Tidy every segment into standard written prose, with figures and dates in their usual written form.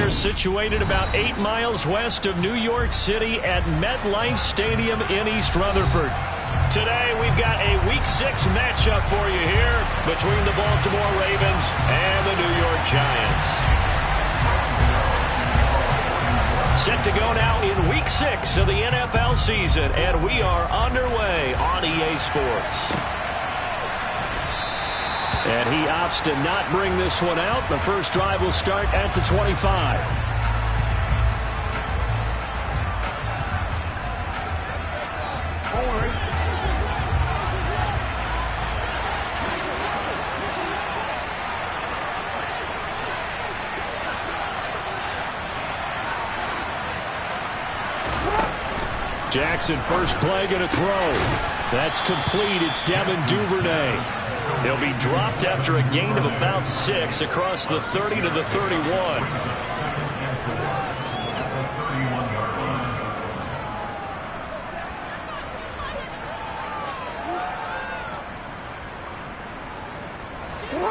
They're situated about 8 miles west of New York City at MetLife Stadium in East Rutherford. Today, we've got a Week 6 matchup for you here between the Baltimore Ravens and the New York Giants. Set to go now in Week 6 of the NFL season, and we are underway on EA Sports. And he opts to not bring this one out. The first drive will start at the 25. Jackson, first play, going to throw. That's complete. It's Devin Duvernay. He'll be dropped after a gain of about 6 across the 30 to the 31.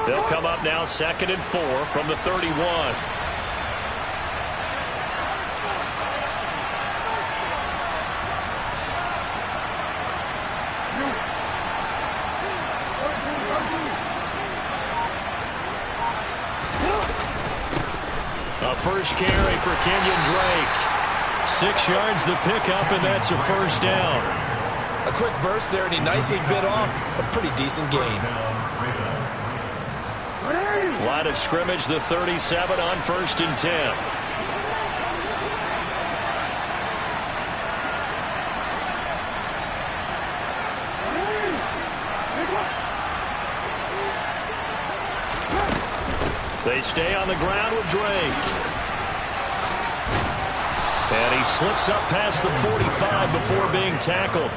They'll come up now 2nd and 4 from the 31. First carry for Kenyon Drake. 6 yards the pickup, and that's a first down. A quick burst there, and he nicely bit off a pretty decent gain. Line of scrimmage, the 37 on 1st and 10. They stay on the ground with Drake. And he slips up past the 45 before being tackled.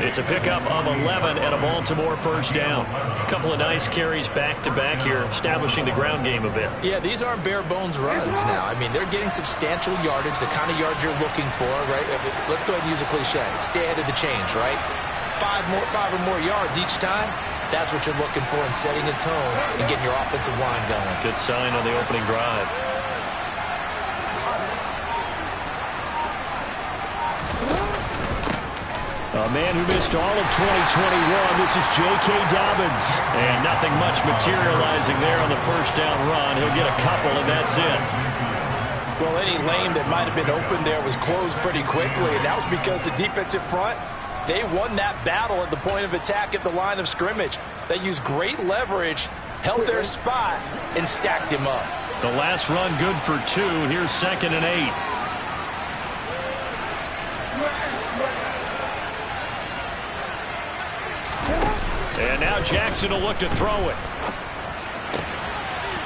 It's a pickup of 11 and a Baltimore first down. A couple of nice carries back-to-back here, establishing the ground game a bit. Yeah, these aren't bare-bones runs now. I mean, they're getting substantial yardage, the kind of yards you're looking for, right? Let's go ahead and use a cliche. Stay ahead of the change, right? 5 or more yards each time. That's what you're looking for in setting a tone and getting your offensive line going. Good sign on the opening drive. A man who missed all of 2021, this is J.K. Dobbins. And nothing much materializing there on the first down run. He'll get a couple, and that's it. Well, any lane that might have been open there was closed pretty quickly, and that was because the defensive front, they won that battle at the point of attack at the line of scrimmage. They used great leverage, held their spot, and stacked him up. The last run good for 2. Here's 2nd and 8. And now Jackson will look to throw it.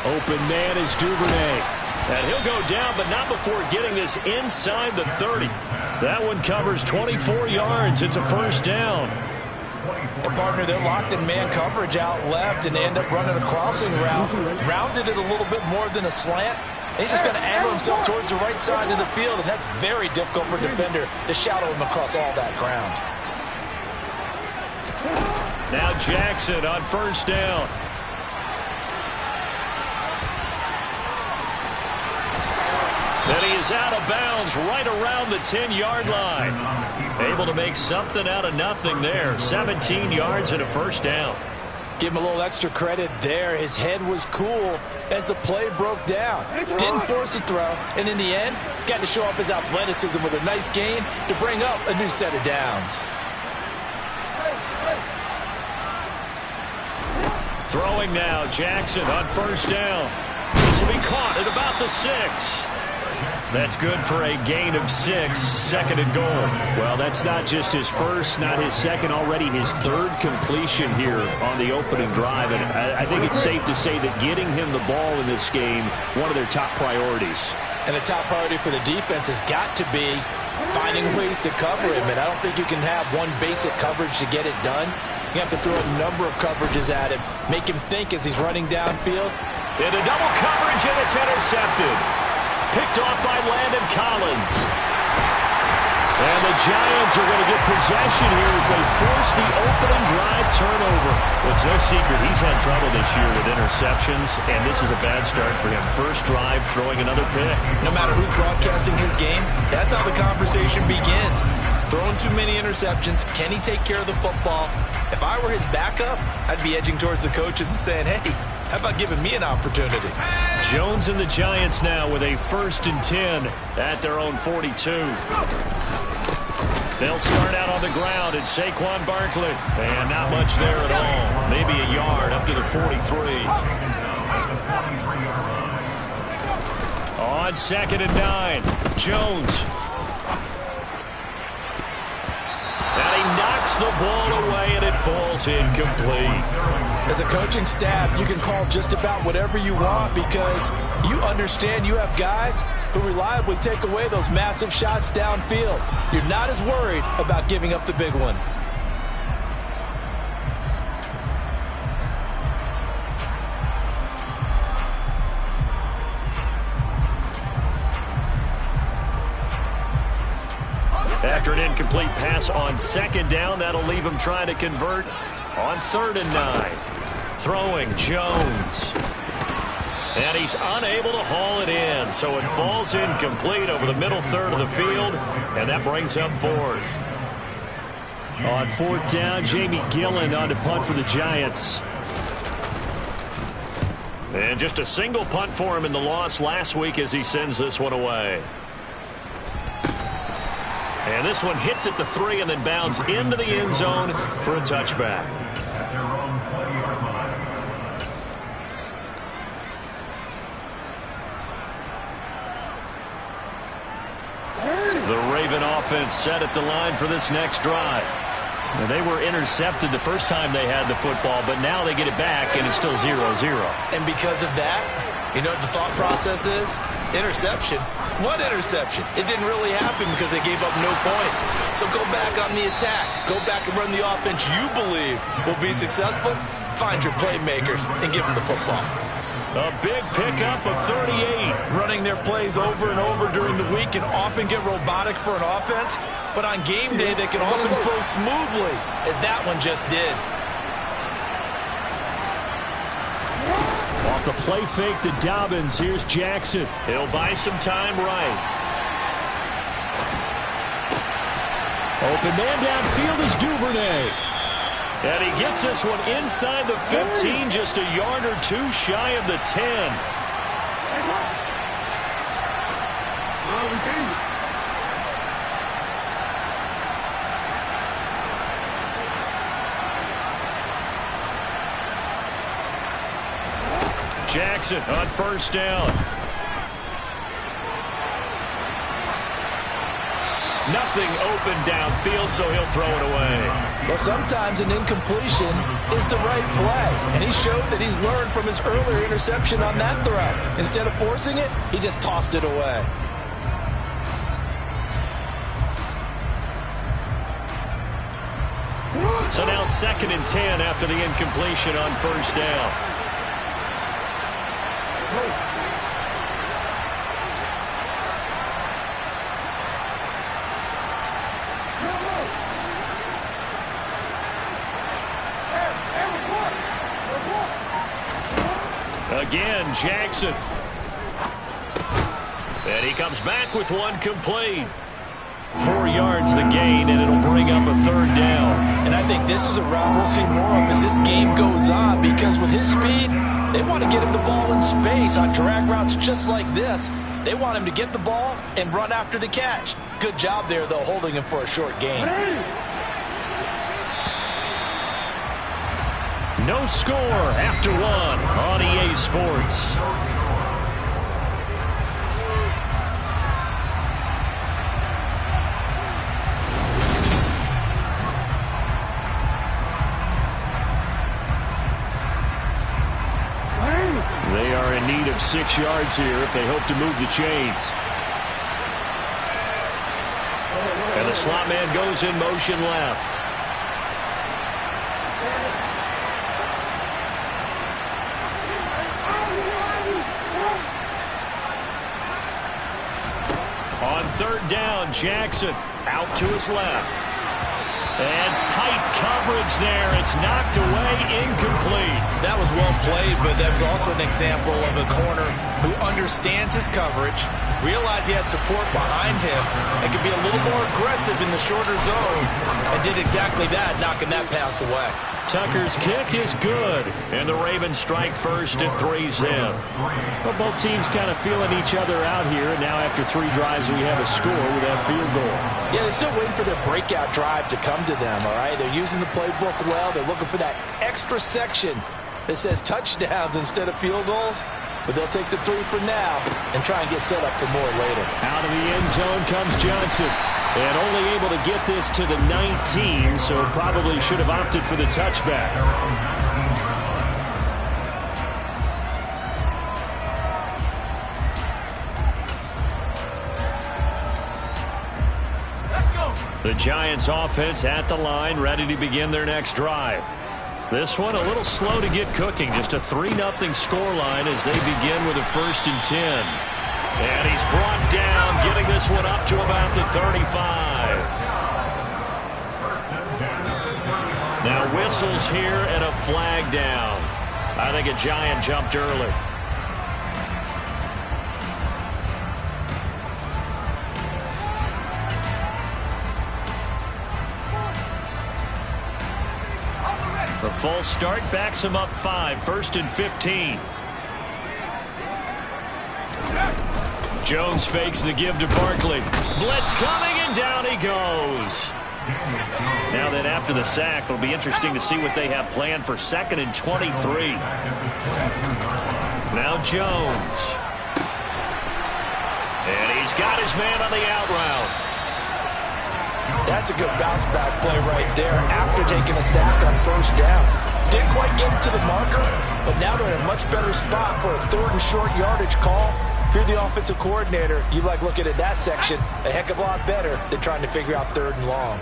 Open man is Duvernay. And he'll go down, but not before getting this inside the 30. That one covers 24 yards. It's a first down. And, partner, they're locked in man coverage out left, and they end up running a crossing route. Rounded it a little bit more than a slant. And he's just going to angle himself towards the right side of the field, and that's very difficult for a defender to shadow him across all that ground. Now Jackson on first down. And he is out of bounds right around the 10-yard line. Able to make something out of nothing there. 17 yards and a first down. Give him a little extra credit there. His head was cool as the play broke down. Didn't force a throw, and in the end, got to show off his athleticism with a nice gain to bring up a new set of downs. Throwing now, Jackson on first down. This will be caught at about the 6. That's good for a gain of 6, 2nd and goal. Well, that's not just his first, not his second, already his 3rd completion here on the opening drive. And I think it's safe to say that getting him the ball in this game, one of their top priorities. And the top priority for the defense has got to be finding ways to cover him. And I don't think you can have one basic coverage to get it done. You have to throw a number of coverages at him, make him think as he's running downfield. Into double coverage, and it's intercepted. Picked off by Landon Collins. And the Giants are going to get possession here as they force the opening drive turnover. Well, it's no secret he's had trouble this year with interceptions, and this is a bad start for him. First drive, throwing another pick. No matter who's broadcasting his game, that's how the conversation begins. Throwing too many interceptions. Can he take care of the football? If I were his backup, I'd be edging towards the coaches and saying, hey, how about giving me an opportunity? Jones and the Giants now with a 1st and 10 at their own 42. They'll start out on the ground. It's Saquon Barkley. And not much there at all. Maybe a yard up to the 43. On 2nd and 9, Jones. And he knocks the ball away, and it falls incomplete. As a coaching staff, you can call just about whatever you want because you understand you have guys who reliably take away those massive shots downfield. You're not as worried about giving up the big one. After an incomplete pass on 2nd down, that'll leave him trying to convert on 3rd and 9. Throwing Jones. And he's unable to haul it in, so it falls incomplete over the middle third of the field, and that brings up 4th. On 4th down, Jamie Gilland on to punt for the Giants. And just a single punt for him in the loss last week as he sends this one away. And this one hits at the 3 and then bounds into the end zone for a touchback. The Raven offense set at the line for this next drive. Now, they were intercepted the first time they had the football, but now they get it back, and it's still 0-0. And because of that, you know what the thought process is? Interception. What interception? It didn't really happen because they gave up no points. So go back on the attack. Go back and run the offense you believe will be successful. Find your playmakers and give them the football. A big pickup of 38. Running their plays over and over during the week can often get robotic for an offense, but on game day they can often flow smoothly, as that one just did. Off the play fake to Dobbins, here's Jackson. He'll buy some time right. Open man downfield is Duvernay. And he gets this one inside the 15, just a yard or two shy of the 10. Jackson on 1st down. Nothing open downfield, so he'll throw it away. Well, sometimes an incompletion is the right play, and he showed that he's learned from his earlier interception on that throw. Instead of forcing it, he just tossed it away. So now 2nd and 10 after the incompletion on 1st down. Again, Jackson. And he comes back with one complete. 4 yards the gain, and it'll bring up a 3rd down. And I think this is a route we'll see more of as this game goes on, because with his speed, they want to get him the ball in space on drag routes just like this. They want him to get the ball and run after the catch. Good job there, though, holding him for a short gain. No score after 1 on EA Sports. They are in need of 6 yards here if they hope to move the chains. And the slot man goes in motion left. On 3rd down, Jackson. Out to his left. And tight coverage there. It's knocked away, incomplete. That was well played, but that was also an example of a corner who understands his coverage, realized he had support behind him, and could be a little more aggressive in the shorter zone, and did exactly that, knocking that pass away. Tucker's kick is good, and the Ravens strike first at 3-zip. Well, both teams kind of feeling each other out here, and now after 3 drives we have a score with that field goal. Yeah, they're still waiting for their breakout drive to come to them, all right? They're using the playbook well. They're looking for that extra section that says touchdowns instead of field goals. But they'll take the 3 for now and try and get set up for more later. Out of the end zone comes Johnson. And only able to get this to the 19, so probably should have opted for the touchback. The Giants offense at the line, ready to begin their next drive. This one a little slow to get cooking. Just a 3-0 scoreline as they begin with a 1st and 10. And he's brought down, getting this one up to about the 35. Now whistles here and a flag down. I think a Giant jumped early. The false start backs him up 5, 1st and 15. Jones fakes the give to Barkley. Blitz coming, and down he goes. Now then, after the sack, it'll be interesting to see what they have planned for 2nd and 23. Now Jones. And he's got his man on the out route. That's a good bounce-back play right there after taking a sack on 1st down. Didn't quite get it to the marker, but now they're in a much better spot for a 3rd and short yardage call. If you're the offensive coordinator, you like looking at that section a heck of a lot better than trying to figure out 3rd and long.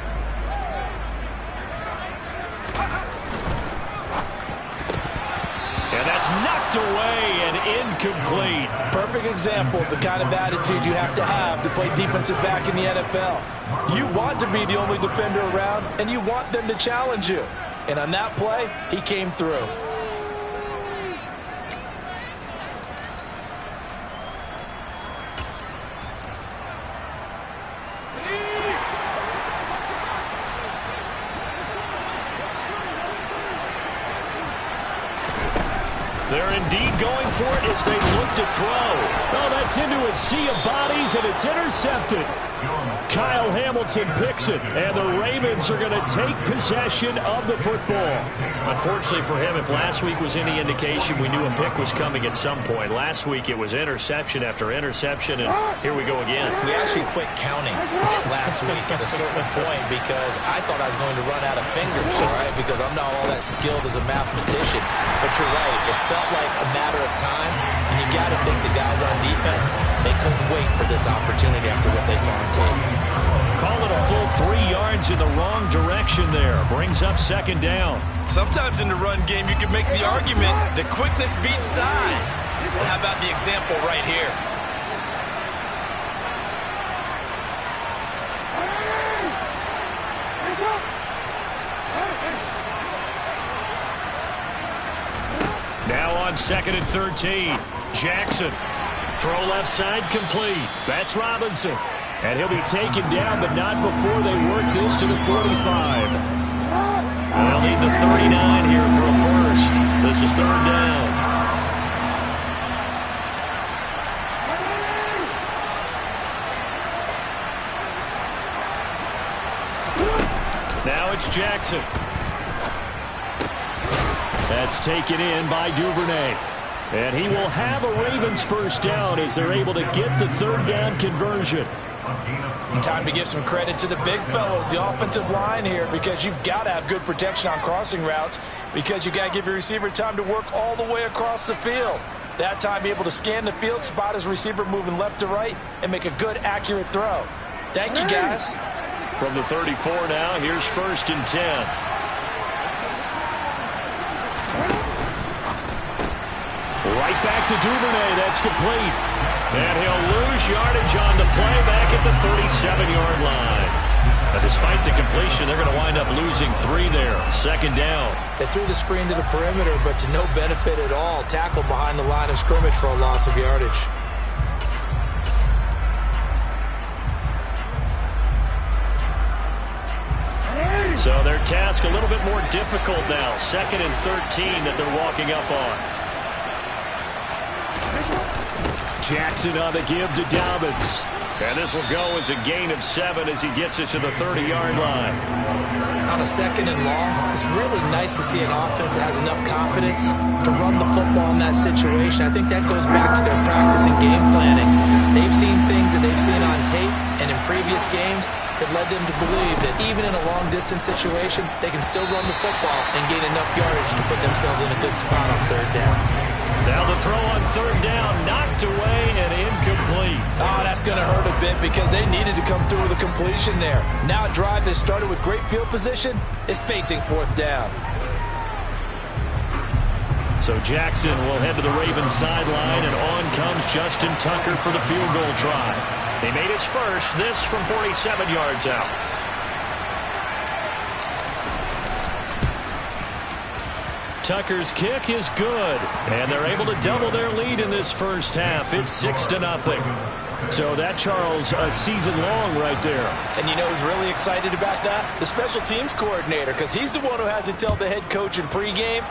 And that's knocked away and incomplete. Perfect example of the kind of attitude you have to play defensive back in the NFL. You want to be the only defender around, and you want them to challenge you. And on that play, he came through. They're indeed going for it as they look to throw. Oh, that's into a sea of bodies, and it's intercepted. Kyle Hamilton picks it, and the Ravens are going to take possession of the football. Unfortunately for him, if last week was any indication, we knew a pick was coming at some point. Last week it was interception after interception, and here we go again. We actually quit counting last week at a certain point because I thought I was going to run out of fingers, all right, because I'm not all that skilled as a mathematician. But you're right, it felt like a matter of time, and you got to think the guys on defense, they couldn't wait for this opportunity after what they saw on tape. Call it a full 3 yards in the wrong direction there. Brings up 2nd down. Sometimes in the run game, you can make the argument that quickness beats size. Well, how about the example right here? Now on 2nd and 13. Jackson. Throw left side complete. That's Robinson. And he'll be taken down, but not before they work this to the 45. They'll need the 39 here for a first. This is 3rd down. Now it's Jackson. That's taken in by Duvernay. And he will have a Ravens 1st down as they're able to get the 3rd down conversion. Time to give some credit to the big fellas, the offensive line here, because you've got to have good protection on crossing routes because you got to give your receiver time to work all the way across the field. That time be able to scan the field, spot his receiver moving left to right, and make a good, accurate throw. Thank you, guys. From the 34 now, here's 1st and 10. Right back to Duvernay. That's complete. And he'll lose yardage on the play back at the 37-yard line. Despite the completion, they're going to wind up losing 3 there. Second down. They threw the screen to the perimeter, but to no benefit at all. Tackle behind the line of scrimmage for a loss of yardage. So their task a little bit more difficult now. 2nd and 13 that they're walking up on. Jackson on the give to Dobbins. And this will go as a gain of 7 as he gets it to the 30-yard line. On a 2nd and long, it's really nice to see an offense that has enough confidence to run the football in that situation. I think that goes back to their practice and game planning. They've seen things that they've seen on tape and in previous games that led them to believe that even in a long-distance situation, they can still run the football and gain enough yardage to put themselves in a good spot on 3rd down. Now the throw on 3rd down, knocked away and incomplete. Oh, that's going to hurt a bit because they needed to come through with a completion there. Now a drive that started with great field position is facing 4th down. So Jackson will head to the Ravens sideline, and on comes Justin Tucker for the field goal try. He made his first, this from 47 yards out. Tucker's kick is good, and they're able to double their lead in this first half. It's 6-0. So that, Charles, a season long right there. And you know who's really excited about that? The special teams coordinator, because he's the one who has to tell the head coach in pregame,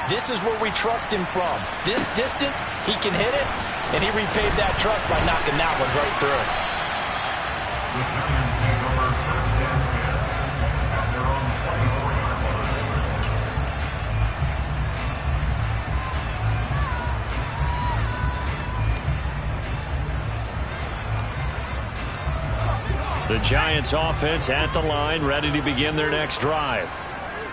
this is where we trust him from. This distance, he can hit it, and he repaid that trust by knocking that one right through. The Giants offense at the line, ready to begin their next drive.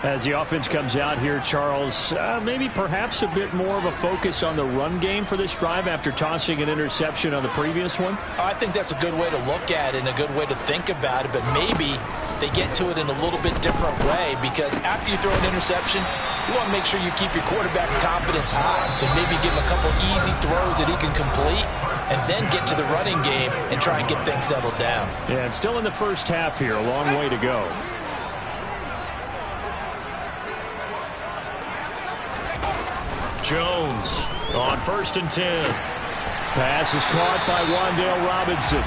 As the offense comes out here, Charles, maybe perhaps a bit more of a focus on the run game for this drive after tossing an interception on the previous one? I think that's a good way to look at it and a good way to think about it, but maybe they get to it in a little bit different way, because after you throw an interception, you want to make sure you keep your quarterback's confidence high. So maybe give him a couple easy throws that he can complete, and then get to the running game and try and get things settled down. Yeah, it's still in the first half here. A long way to go. Jones on 1st and 10. Pass is caught by Wan'Dale Robinson.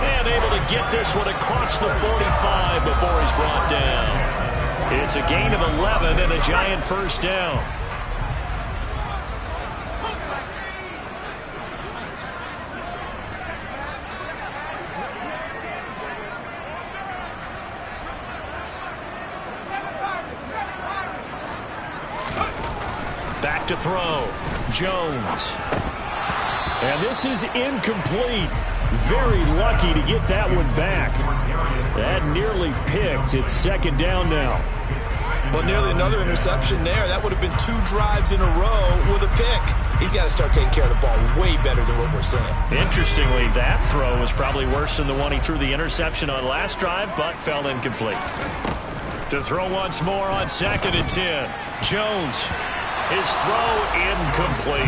And able to get this one across the 45 before he's brought down. It's a gain of 11 and a Giant first down. Back to throw. Jones. And this is incomplete. Very lucky to get that one back. That nearly picked. It's 2nd down now. Well, nearly another interception there. That would have been 2 drives in a row with a pick. He's got to start taking care of the ball way better than what we're seeing. Interestingly, that throw was probably worse than the one he threw the interception on last drive, but fell incomplete. To throw once more on 2nd and 10. Jones. His throw incomplete.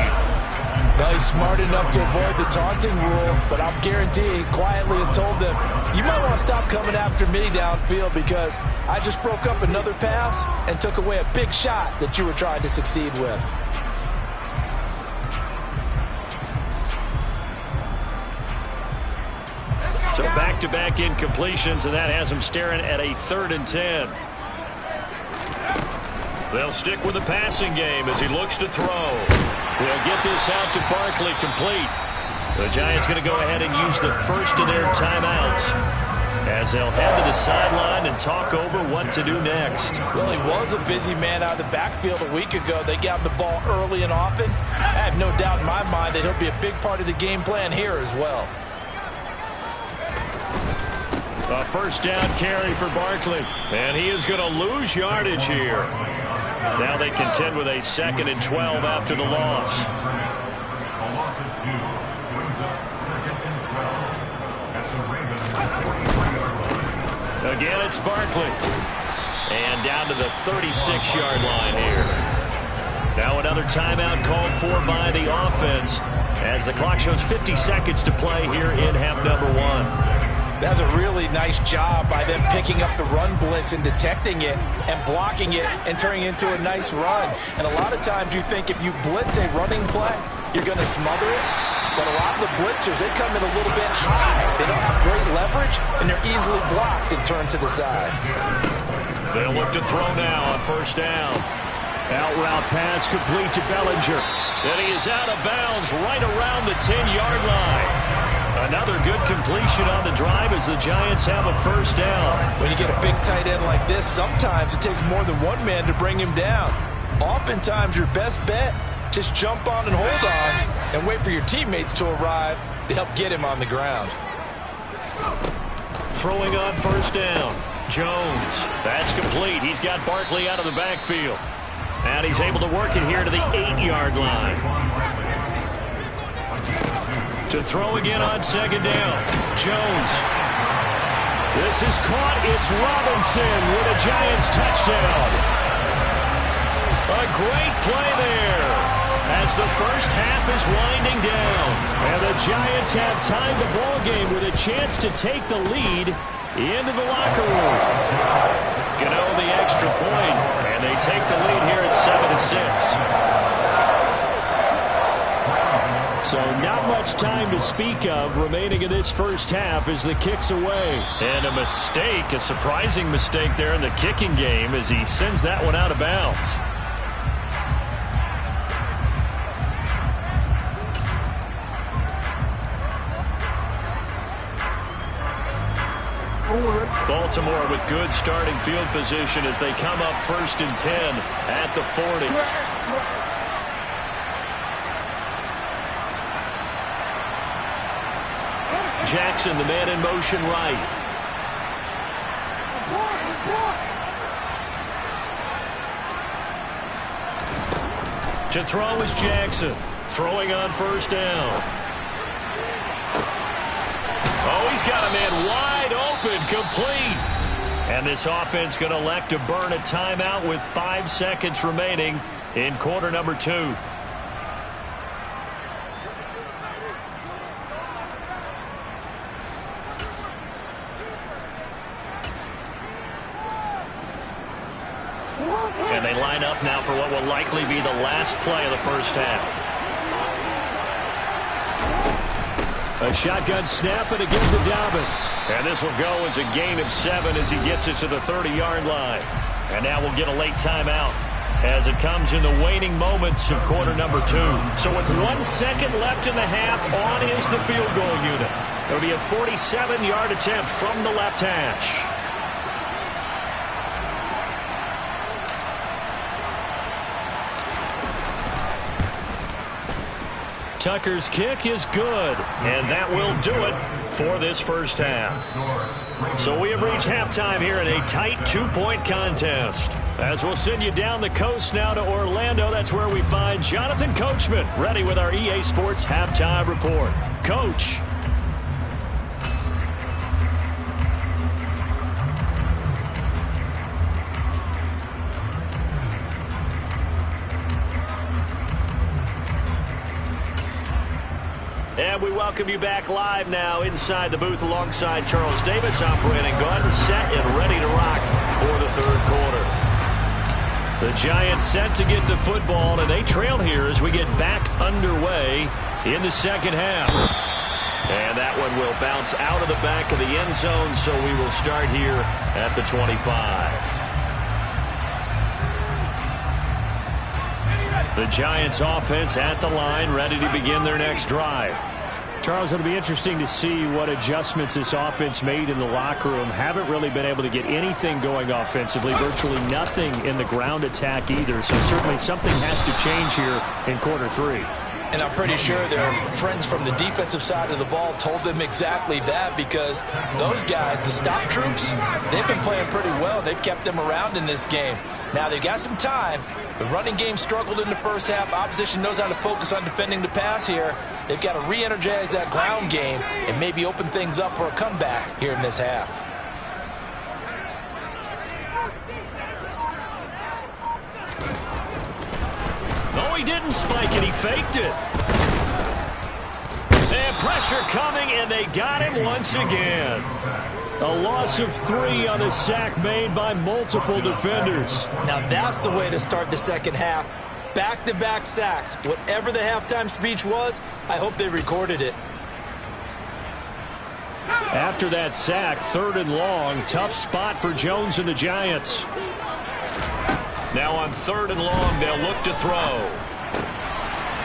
Well, he's smart enough to avoid the taunting rule, but I'm guaranteeing quietly has told them, you might want to stop coming after me downfield because I just broke up another pass and took away a big shot that you were trying to succeed with. So back-to-back incompletions, and that has him staring at a 3rd and 10. They'll stick with the passing game as he looks to throw. They'll get this out to Barkley, complete. The Giants going to go ahead and use the first of their timeouts as they'll head to the sideline and talk over what to do next. Well, he was a busy man out of the backfield a week ago. They got him the ball early and often. I have no doubt in my mind that he'll be a big part of the game plan here as well. A first down carry for Barkley, and he is going to lose yardage here. Now they contend with a 2nd and 12 after the loss. Again, it's Barkley. And down to the 36-yard line here. Now another timeout called for by the offense as the clock shows 50 seconds to play here in half number 1. That's a really nice job by them picking up the run blitz and detecting it and blocking it and turning it into a nice run. And a lot of times you think if you blitz a running play, you're going to smother it. But a lot of the blitzers, they come in a little bit high. They don't have great leverage, and they're easily blocked and turned to the side. They'll look to throw now on first down. Out route pass complete to Bellinger. And he is out of bounds right around the 10-yard line. Another good completion on the drive as the Giants have a first down. When you get a big tight end like this, sometimes it takes more than one man to bring him down. Oftentimes your best bet, just jump on and hold on and wait for your teammates to arrive to help get him on the ground. Throwing on first down. Jones. That's complete. He's got Barkley out of the backfield. And he's able to work it here to the 8-yard line. To throw again on second down. Jones. This is caught. It's Robinson with a Giants touchdown. A great play there as the first half is winding down. And the Giants have tied the ball game with a chance to take the lead into the locker room. Gano the extra point, and they take the lead here at 7-6. So not much time to speak of remaining in this first half as the kick's away. And a mistake, a surprising mistake there in the kicking game as he sends that one out of bounds. Baltimore with good starting field position as they come up 1st and 10 at the 40. Jackson, the man in motion right. To throw is Jackson. Throwing on first down. Oh, he's got a man wide open, complete. And this offense going to elect to burn a timeout with 5 seconds remaining in quarter number 2. And they line up now for what will likely be the last play of the first half. A shotgun snap and again to Dobbins. And this will go as a gain of 7 as he gets it to the 30-yard line. And now we'll get a late timeout as it comes in the waning moments of quarter number 2. So with 1 second left in the half, on is the field goal unit. It'll be a 47-yard attempt from the left hash. Tucker's kick is good, and that will do it for this first half. So we have reached halftime here in a tight 2-point contest. As we'll send you down the coast now to Orlando, that's where we find Jonathan Coachman, ready with our EA Sports Halftime Report. Coach. And we welcome you back live now inside the booth alongside Charles Davis. I'm Brandon Gaudin, set and ready to rock for the third quarter. The Giants set to get the football, and they trail here as we get back underway in the second half. And that one will bounce out of the back of the end zone, so we will start here at the 25. The Giants offense at the line, ready to begin their next drive. Charles, it'll be interesting to see what adjustments this offense made in the locker room. Haven't really been able to get anything going offensively, virtually nothing in the ground attack either. So certainly something has to change here in quarter 3. And I'm pretty sure their friends from the defensive side of the ball told them exactly that, because those guys, the stop troops, they've been playing pretty well. They've kept them around in this game. Now, they've got some time. The running game struggled in the first half. Opposition knows how to focus on defending the pass here. They've got to re-energize that ground game and maybe open things up for a comeback here in this half. No, he didn't spike it. He faked it. And And pressure coming, and they got him once again. A loss of 3 on the sack made by multiple defenders. Now that's the way to start the second half. Back-to-back sacks. Whatever the halftime speech was, I hope they recorded it. After that sack, 3rd and long. Tough spot for Jones and the Giants. Now on 3rd and long, they'll look to throw.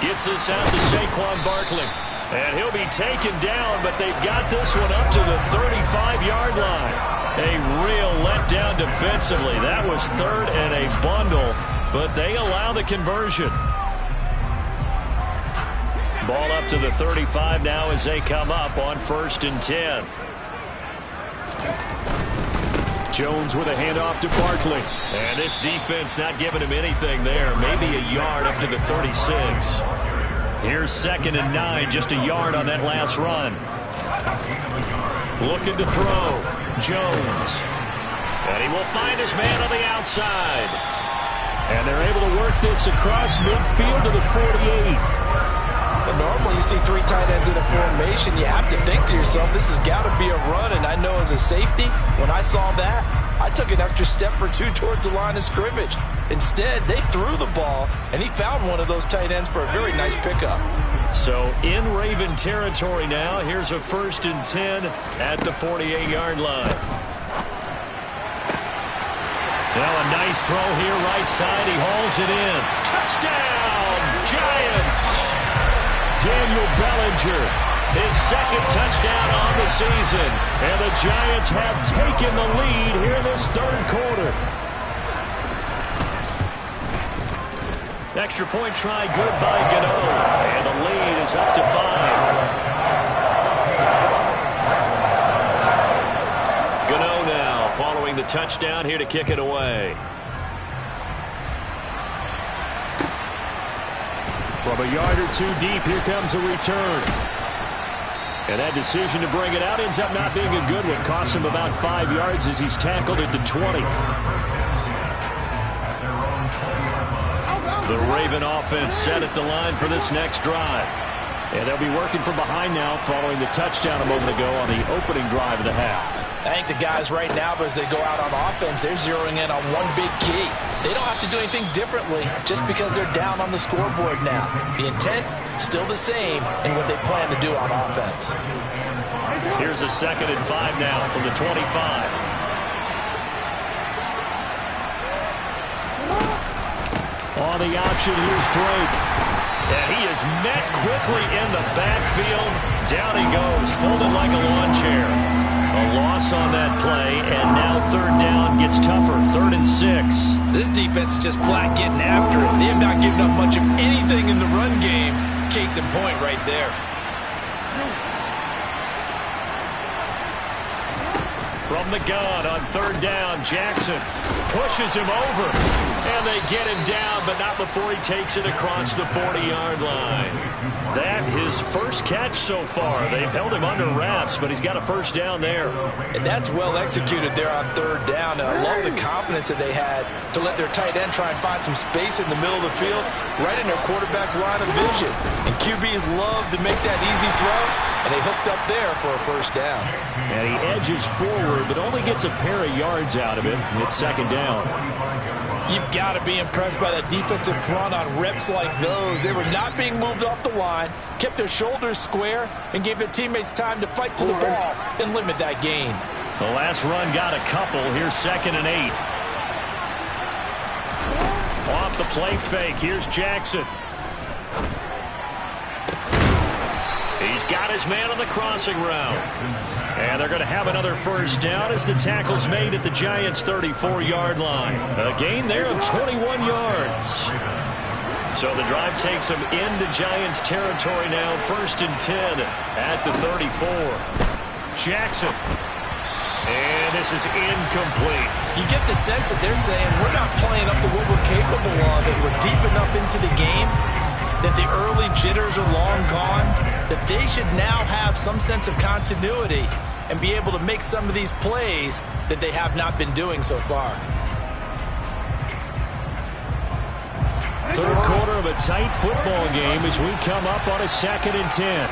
Gets this out to Saquon Barkley. And he'll be taken down, but they've got this one up to the 35-yard line. A real letdown defensively. That was 3rd and a bundle, but they allow the conversion. Ball up to the 35 now as they come up on 1st and 10. Jones with a handoff to Barkley. And this defense not giving him anything there. Maybe a yard up to the 36. Here's 2nd and 9, just a yard on that last run. Looking to throw. Jones. And he will find his man on the outside. And they're able to work this across midfield to the 48. Normally you see 3 tight ends in a formation, you have to think to yourself, this has got to be a run. And I know as a safety, when I saw that, I took an extra step or 2 towards the line of scrimmage. Instead, they threw the ball, and he found one of those tight ends for a very nice pickup. So in Raven territory now, here's a 1st and 10 at the 48-yard line. Now a nice throw here, right side. He hauls it in. Touchdown, Giants! Daniel Bellinger, his 2nd touchdown on the season. And the Giants have taken the lead here in this 3rd quarter. Extra point try good by Gano. And the lead is up to 5. Gano now following the touchdown here to kick it away. From a yard or 2 deep, here comes a return. And that decision to bring it out ends up not being a good one. Costs him about 5 yards as he's tackled at the 20. The Raven offense set at the line for this next drive. And they'll be working from behind now following the touchdown a moment ago on the opening drive of the half. I think the guys right now, as they go out on offense, they're zeroing in on one big key. They don't have to do anything differently just because they're down on the scoreboard now. The intent, still the same in what they plan to do on offense. Here's a 2nd and 5 now from the 25. On the option, here's Drake. And he is met quickly in the backfield. Down he goes, folded like a lawn chair. A loss on that play, and now 3rd down gets tougher. 3rd and 6. This defense is just flat getting after it. They have not given up much of anything in the run game. Case in point right there. From the gun on 3rd down, Jackson pushes him over. And they get him down, but not before he takes it across the 40-yard line. That his first catch so far. They've held him under wraps, but he's got a 1st down there. And that's well executed there on 3rd down. And I love the confidence that they had to let their tight end try and find some space in the middle of the field, right in their quarterback's line of vision. And QBs love to make that easy throw, and they hooked up there for a 1st down. And he edges forward, but only gets a pair of yards out of it. It's 2nd down. You've got to be impressed by that defensive front on reps like those. They were not being moved off the line, kept their shoulders square, and gave their teammates time to fight to the ball and limit that gain. The last run got a couple. Here's 2nd and 8. Off the play fake. Here's Jackson. He's got his man on the crossing route. And they're going to have another 1st down as the tackle's made at the Giants' 34-yard line. A gain there of 21 yards. So the drive takes them into Giants territory now. 1st and 10 at the 34. Jackson. And this is incomplete. You get the sense that they're saying, we're not playing up to what we're capable of, and we're deep enough into the game that the early jitters are long gone, that they should now have some sense of continuity and be able to make some of these plays that they have not been doing so far. 3rd quarter of a tight football game as we come up on a 2nd and 10.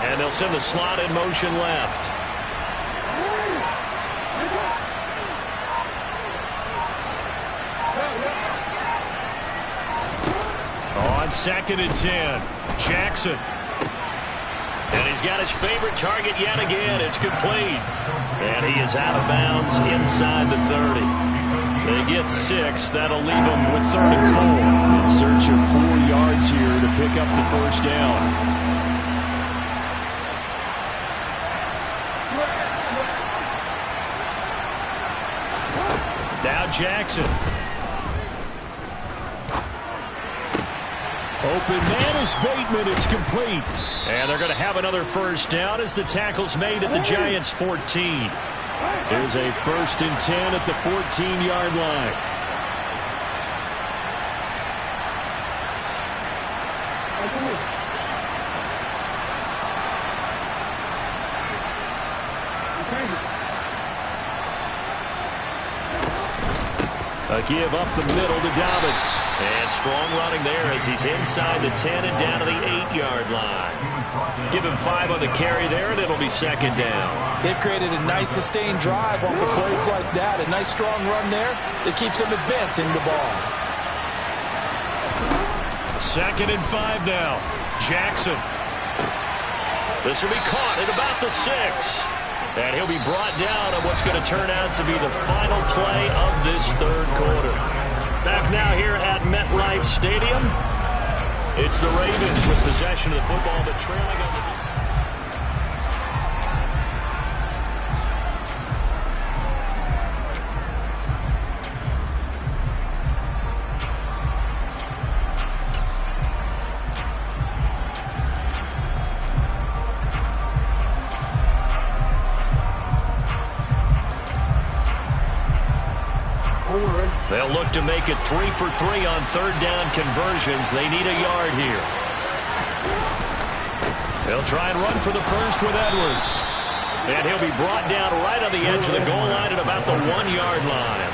And they'll send the slot in motion left. On 2nd and 10, Jackson. And he's got his favorite target yet again. It's complete. And he is out of bounds inside the 30. They get 6. That'll leave them with 3rd and 4. In search of 4 yards here to pick up the first down. Now Jackson. Open man is Bateman. It's complete. And they're going to have another first down as the tackle's made at the Giants' 14. Here's a 1st and 10 at the 14-yard line. A give up the middle to Dobbins. And strong running there as he's inside the 10 and down to the 8-yard line. Give him 5 on the carry there, and it'll be 2nd down. They've created a nice sustained drive off of plays like that. A nice strong run there that keeps them advancing the ball. 2nd and 5 now. Jackson. This will be caught at about the 6. And he'll be brought down on what's going to turn out to be the final play of this 3rd quarter. Back now here at MetLife Stadium. It's the Ravens with possession of the football, but trailing on the... They'll look to make it 3 for 3 on 3rd down conversions. They need a yard here. They'll try and run for the first with Edwards. And he'll be brought down right on the edge of the goal line at about the 1-yard line.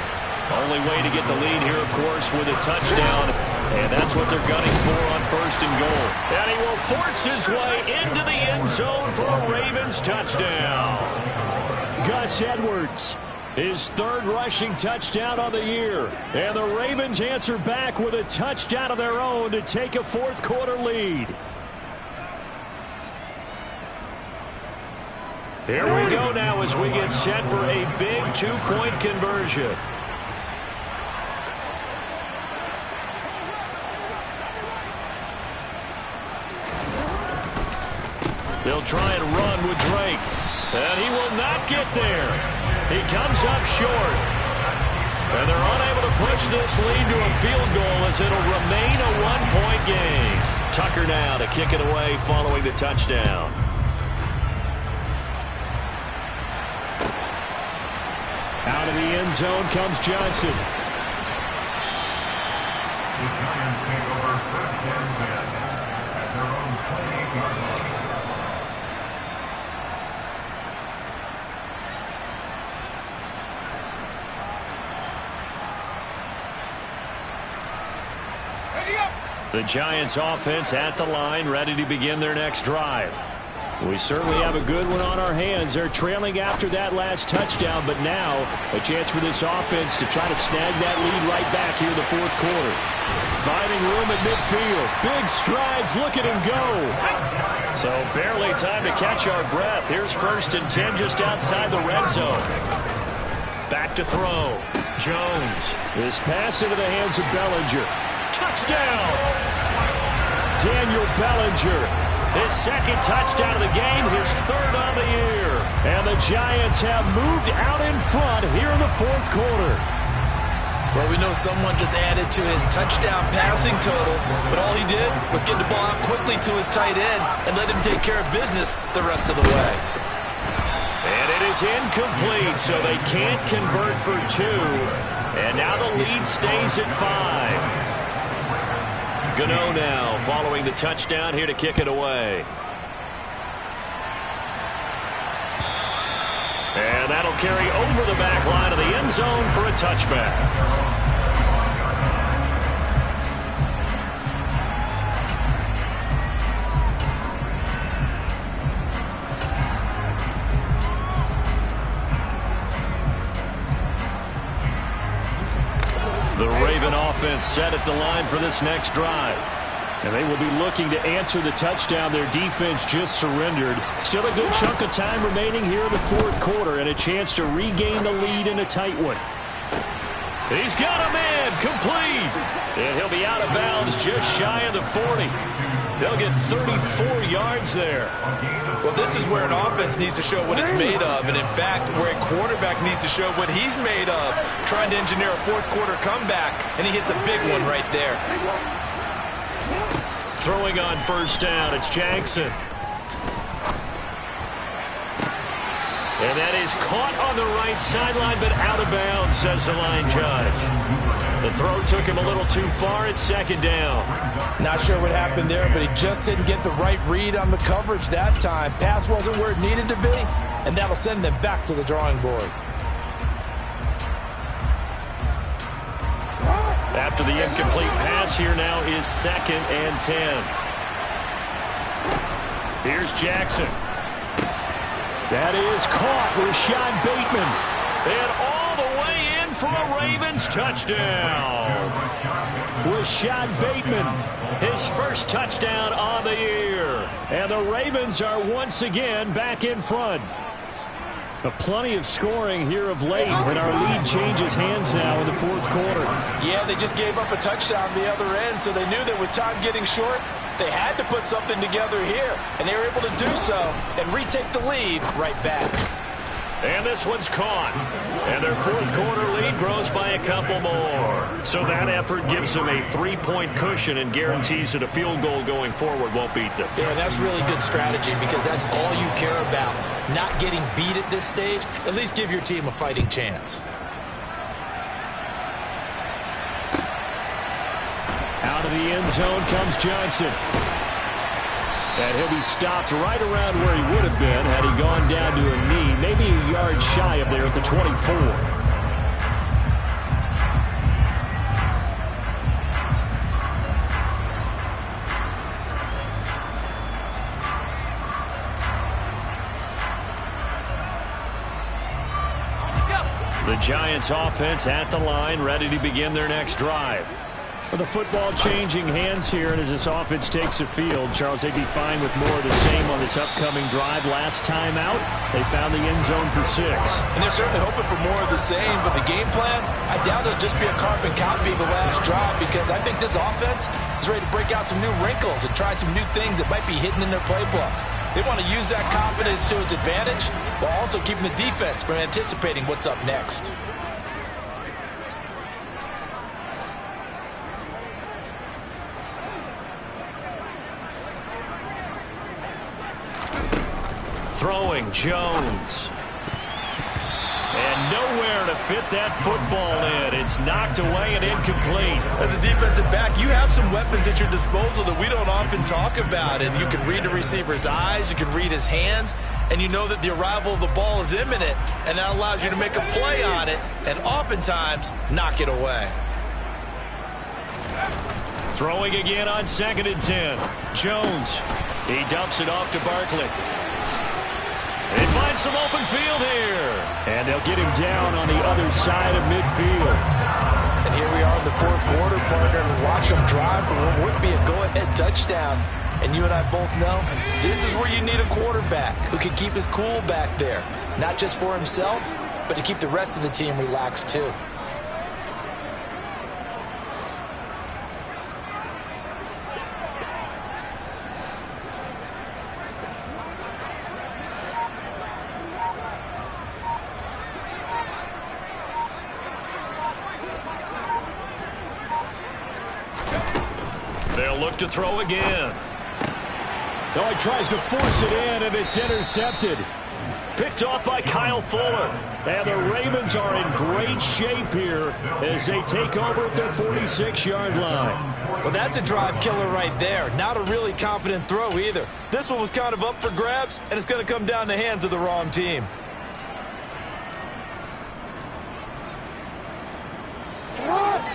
Only way to get the lead here, of course, with a touchdown. And that's what they're gunning for on 1st and goal. And he will force his way into the end zone for a Ravens touchdown. Gus Edwards. His 3rd rushing touchdown on the year. And the Ravens answer back with a touchdown of their own to take a 4th quarter lead. Here we go now as we get set for a big 2-point conversion. They'll try and run with Drake. And he will not get there. He comes up short. And they're unable to push this lead to a field goal as it'll remain a 1-point game. Tucker now to kick it away following the touchdown. Out of the end zone comes Johnson. The Giants take over 1st and 10 at their own 28-yard line. The Giants offense at the line, ready to begin their next drive. We certainly have a good one on our hands. They're trailing after that last touchdown, but now a chance for this offense to try to snag that lead right back here in the 4th quarter. Finding room at midfield. Big strides. Look at him go. So barely time to catch our breath. Here's 1st and 10 just outside the red zone. Back to throw. Jones. This pass into the hands of Bellinger. Touchdown! Daniel Bellinger. His 2nd touchdown of the game, his 3rd on the year. And the Giants have moved out in front here in the 4th quarter. Well, we know someone just added to his touchdown passing total, but all he did was get the ball out quickly to his tight end and let him take care of business the rest of the way. And it is incomplete, so they can't convert for 2. And now the lead stays at 5. Gano now following the touchdown here to kick it away. And that'll carry over the back line of the end zone for a touchback. offense set at the line for this next drive. And they will be looking to answer the touchdown their defense just surrendered. Still a good chunk of time remaining here in the fourth quarter and a chance to regain the lead in a tight one. He's got a man complete. And he'll be out of bounds just shy of the 40. They'll get 34 yards there. Well, this is where an offense needs to show what it's made of. And, in fact, where a quarterback needs to show what he's made of, trying to engineer a fourth-quarter comeback, and he hits a big one right there. Throwing on first down, it's Jackson. And that is caught on the right sideline, but out of bounds, says the line judge. The throw took him a little too far. It's second down. Not sure what happened there, but he just didn't get the right read on the coverage that time. Pass wasn't where it needed to be, and that'll send them back to the drawing board. After the incomplete pass, here now is 2nd and 10. Here's Jackson. That is caught. Rashad Bateman. And all the way in for a Ravens touchdown. Rashad Bateman. His first touchdown on the year. And the Ravens are once again back in front. Plenty of scoring here of late, and our lead changes hands now in the fourth quarter. Yeah, they just gave up a touchdown the other end, so they knew that with time getting short, they had to put something together here, and they were able to do so and retake the lead right back. And this one's caught. And their fourth quarter lead grows by a couple more. So that effort gives them a 3-point cushion and guarantees that a field goal going forward won't beat them. Yeah, that's really good strategy because that's all you care about. Not getting beat at this stage. At least give your team a fighting chance. Out of the end zone comes Johnson. And he'll be stopped right around where he would have been had he gone down to a knee, maybe a yard shy of there at the 24. The Giants offense at the line, ready to begin their next drive. With the football changing hands here, and as this offense takes the field, Charles, they'd be fine with more of the same on this upcoming drive. Last time out, they found the end zone for 6. And they're certainly hoping for more of the same, but the game plan, I doubt it'll just be a carbon copy of the last drive because I think this offense is ready to break out some new wrinkles and try some new things that might be hidden in their playbook. They want to use that confidence to its advantage while also keeping the defense from anticipating what's up next. Throwing Jones. And nowhere to fit that football in. It's knocked away and incomplete. As a defensive back, you have some weapons at your disposal that we don't often talk about. And you can read the receiver's eyes, you can read his hands, and you know that the arrival of the ball is imminent. And that allows you to make a play on it and oftentimes knock it away. Throwing again on 2nd and 10. Jones. He dumps it off to Barkley. They find some open field here. And they'll get him down on the other side of midfield. And here we are in the fourth quarter, partner, and watch them drive for what would be a go-ahead touchdown. And you and I both know this is where you need a quarterback who can keep his cool back there. Not just for himself, but to keep the rest of the team relaxed too. They'll look to throw again. Oh, he tries to force it in, and it's intercepted. Picked off by Kyle Fuller. And the Ravens are in great shape here as they take over at their 46-yard line. Well, that's a drive killer right there. Not a really confident throw either. This one was kind of up for grabs, and it's going to come down the hands of the wrong team.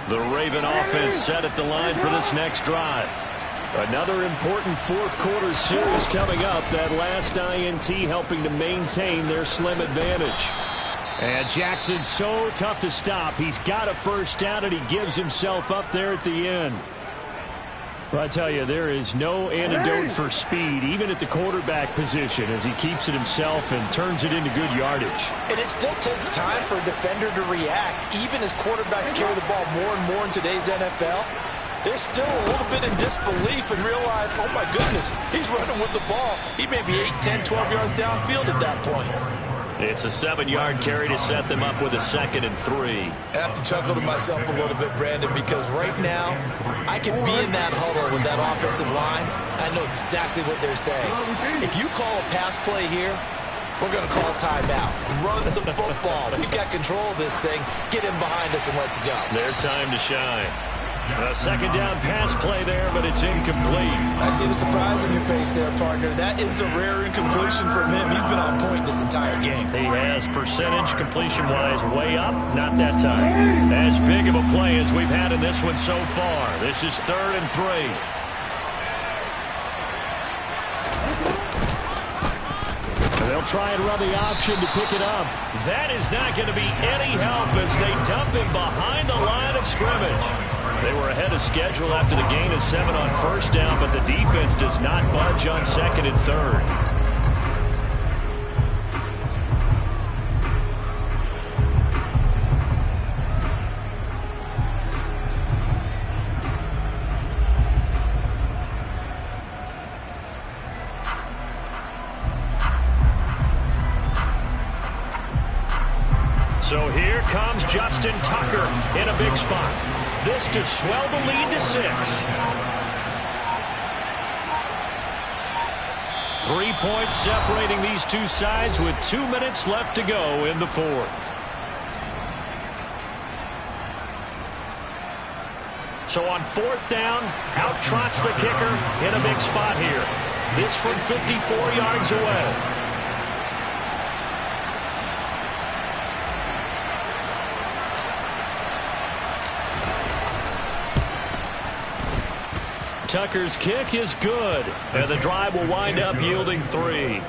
The Raven offense set at the line for this next drive. Another important fourth quarter series coming up. That last INT helping to maintain their slim advantage. And Jackson's so tough to stop. He's got a first down, and he gives himself up there at the end. Well, I tell you, there is no antidote for speed, even at the quarterback position, as he keeps it himself and turns it into good yardage. And it still takes time for a defender to react. Even as quarterbacks carry the ball more and more in today's NFL, they're still a little bit in disbelief and realize, oh, my goodness, he's running with the ball. He may be 8, 10, 12 yards downfield at that point. It's a 7-yard carry to set them up with a 2nd and 3. I have to chuckle to myself a little bit, Brandon, because right now I could be in that huddle with that offensive line. I know exactly what they're saying. If you call a pass play here, we're going to call timeout. Run the football. We've got control of this thing. Get in behind us and let's go. Their time to shine. A 2nd down pass play there, but it's incomplete. I see the surprise on your face there, partner. That is a rare incompletion from him. He's been on point this entire game. He has percentage completion-wise way up. Not that time. As big of a play as we've had in this one so far. This is 3rd and 3. They'll try and run the option to pick it up. That is not going to be any help as they dump him behind the line of scrimmage. They were ahead of schedule after the gain of 7 on 1st down, but the defense does not budge on 2nd and 3rd. So here comes Justin Tucker in a big spot. This to swell the lead to 6. 3 points separating these two sides with 2 minutes left to go in the 4th. So on 4th down, out trots the kicker in a big spot here. This from 54 yards away. Tucker's kick is good, and the drive will wind up yielding 3.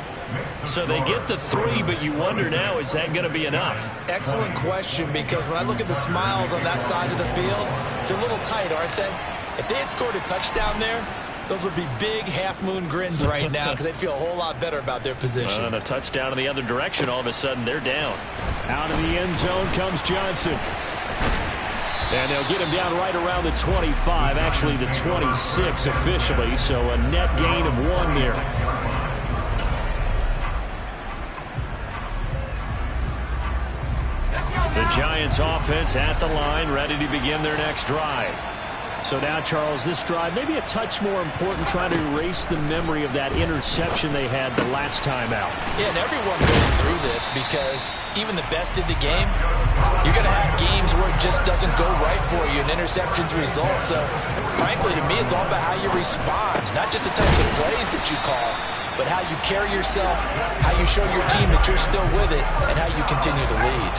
So they get the 3, but you wonder now, is that going to be enough? Excellent question, because when I look at the smiles on that side of the field, they're a little tight, aren't they? If they had scored a touchdown there, those would be big half-moon grins right now because they'd feel a whole lot better about their position. And a touchdown in the other direction, all of a sudden they're down. Out of the end zone comes Johnson. And they'll get him down right around the 25, actually the 26 officially, so a net gain of 1 there. The Giants offense at the line, ready to begin their next drive. So now, Charles, this drive maybe a touch more important, trying to erase the memory of that interception they had the last time out. Yeah, and everyone goes through this because even the best in the game, you're going to have games where it just doesn't go right for you and interceptions result. So, frankly, to me, it's all about how you respond, not just the types of plays that you call, but how you carry yourself, how you show your team that you're still with it, and how you continue to lead.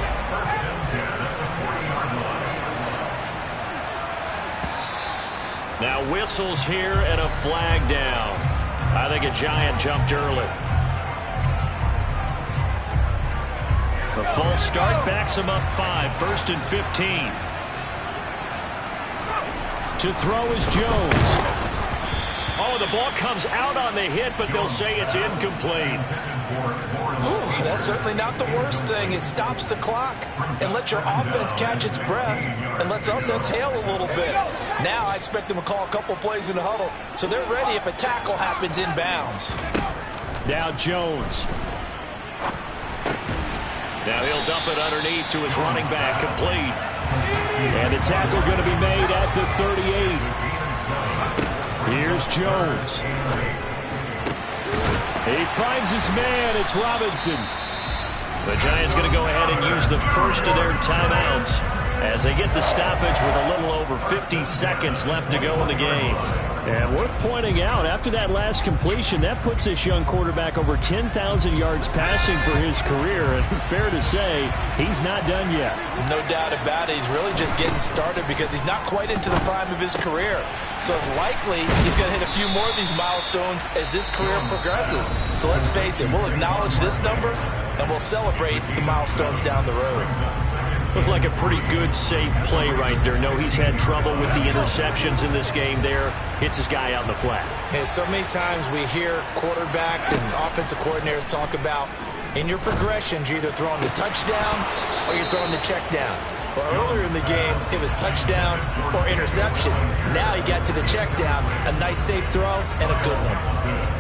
Now whistles here and a flag down. I think a Giant jumped early. The false start backs him up 5, 1st and 15. To throw is Jones. Oh, the ball comes out on the hit, but they'll say it's incomplete. Ooh, that's certainly not the worst thing. It stops the clock and lets your offense catch its breath and lets us exhale a little bit. Now I expect them to call a couple plays in the huddle so they're ready if a tackle happens inbounds. Now Jones. Now he'll dump it underneath to his running back, complete. And the tackle going to be made at the 38. Here's Jones. He finds his man. It's Robinson. The Giants going to go ahead and use the first of their timeouts as they get the stoppage with a little over 50 seconds left to go in the game. And worth pointing out, after that last completion, that puts this young quarterback over 10,000 yards passing for his career. And fair to say, he's not done yet. No doubt about it. He's really just getting started because he's not quite into the prime of his career. So it's likely he's going to hit a few more of these milestones as this career progresses. So let's face it, we'll acknowledge this number, and we'll celebrate the milestones down the road. Looked like a pretty good, safe play right there. No, he's had trouble with the interceptions in this game there. Hits his guy out in the flat. Yeah, so many times we hear quarterbacks and offensive coordinators talk about in your progressions, you're either throwing the touchdown or you're throwing the check down. But earlier in the game, it was touchdown or interception. Now he got to the check down, a nice safe throw, and a good one.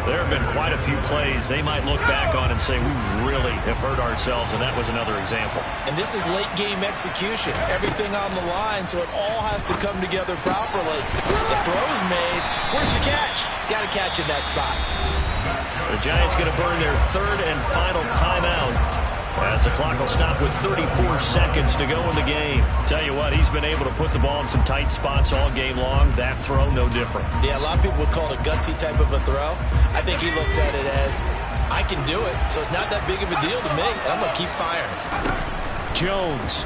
There have been quite a few plays they might look back on and say, we really have hurt ourselves, and that was another example. And this is late game execution. Everything on the line, so it all has to come together properly. The throw's made. Where's the catch? Got to catch in that spot. The Giants going to burn their third and final timeout, as the clock will stop with 34 seconds to go in the game. Tell you what, he's been able to put the ball in some tight spots all game long. That throw, no different. Yeah, a lot of people would call it a gutsy type of a throw. I think he looks at it as, I can do it, so it's not that big of a deal to me, and I'm going to keep firing. Jones.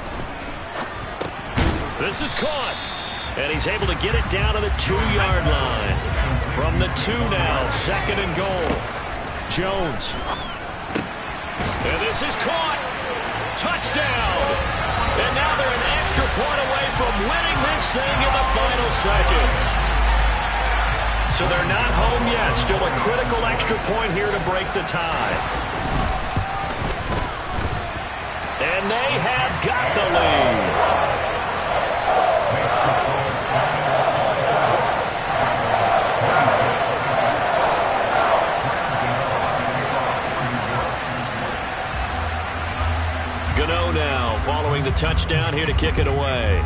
This is caught, and he's able to get it down to the 2-yard line. From the 2 now, 2nd and goal. Jones. And this is caught. Touchdown. And now they're an extra point away from winning this thing in the final seconds. So they're not home yet. Still a critical extra point here to break the tie. And they have got the lead. Gano now following the touchdown here to kick it away.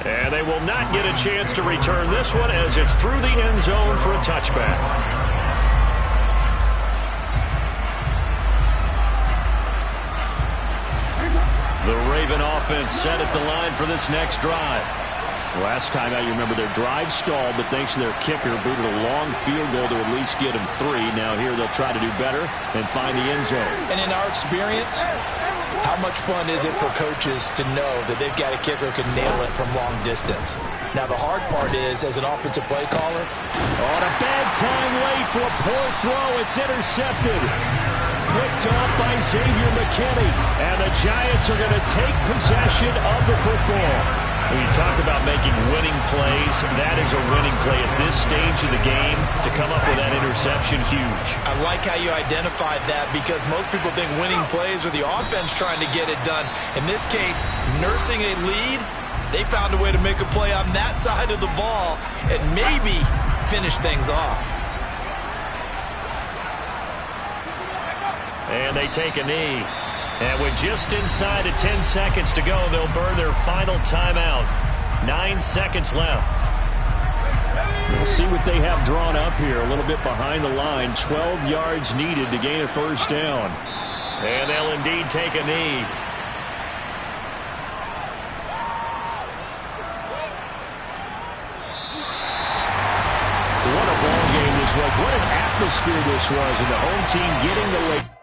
And they will not get a chance to return this one as it's through the end zone for a touchback. The Raven offense set at the line for this next drive. Last time out, you remember their drive stalled, but thanks to their kicker, booted a long field goal to at least get them 3. Now here they'll try to do better and find the end zone. And in our experience, how much fun is it for coaches to know that they've got a kicker who can nail it from long distance? Now the hard part is, as an offensive play caller, on a bad time late for a poor throw, it's intercepted. Picked off by Xavier McKinney. And the Giants are going to take possession of the football. When you talk about making winning plays, that is a winning play at this stage of the game. To come up with that interception, huge. I like how you identified that, because most people think winning plays are the offense trying to get it done. In this case, nursing a lead, they found a way to make a play on that side of the ball and maybe finish things off. And they take a knee. And with just inside of 10 seconds to go, they'll burn their final timeout. 9 seconds left. We'll see what they have drawn up here. A little bit behind the line. 12 yards needed to gain a first down. And they'll indeed take a knee. What a ball game this was. What an atmosphere this was. And the home team getting the lead.